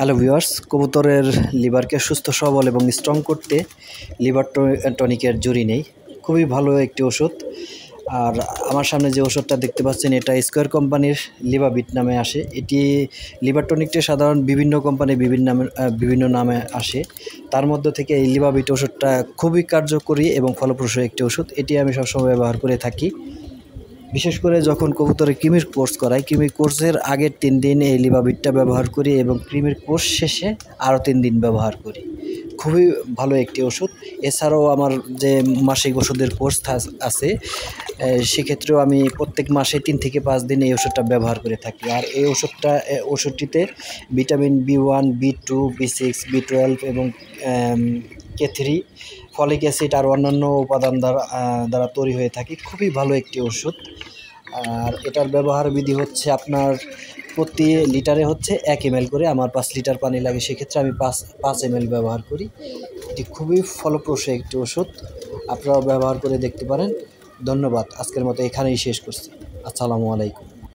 Hello viewers, কবুতরের লিভারকে সুস্থ সবল এবং স্ট্রং করতে লিভার টনিকের জুড়ি নেই। খুবই ভালো একটি ওষুধ। আর আমার সামনে যে ওষুধটা দেখতে পাচ্ছেন, এটা স্কোয়ার কোম্পানির লিভাবিট নামে আসে। এটি লিভার টনিকটি সাধারণ বিভিন্ন কোম্পানি বিভিন্ন নামে আসে। তার মধ্য থেকে এই লিভাবিট ওষুধটা খুবই কার্যকরী এবং ফলপ্রসূ একটি ওষুধ। এটি আমি সবসময় ব্যবহার করে থাকি। বিশেষ করে যখন কবুতরের কৃমির কোর্স করাই, কৃমির কোর্সের আগের 3 দিন এই লিভাবিটটা ব্যবহার করি এবং কৃমির কোর্স শেষে আরও 3 দিন ব্যবহার করি। খুবই ভালো একটি ওষুধ। এছাড়াও আমার যে মাসিক ওষুধের কোর্স আছে, সেক্ষেত্রেও আমি প্রত্যেক মাসে 3 থেকে 5 দিন এই ওষুধটা ব্যবহার করে থাকি। আর এই ওষুধটিতে vitamin B1, B2, B6, B12 এবং K3, ফলিক অ্যাসিড আর অন্যান্য উপাদান দ্বারা তৈরি হয়ে থাকে। খুবই ভালো একটি ওষুধ। আর এটার ব্যবহার বিধি হচ্ছে, আপনার প্রতি লিটারে হচ্ছে 1 ml করে। আমার 5 লিটার পানি লাগে, সেক্ষেত্রে আমি 5 ml ব্যবহার করি। এটি খুবই ফলপ্রসূ একটি ওষুধ, আপনারাও ব্যবহার করে দেখতে পারেন। ধন্যবাদ। আজকের মতো এখানেই শেষ করছি। আসসালামু আলাইকুম।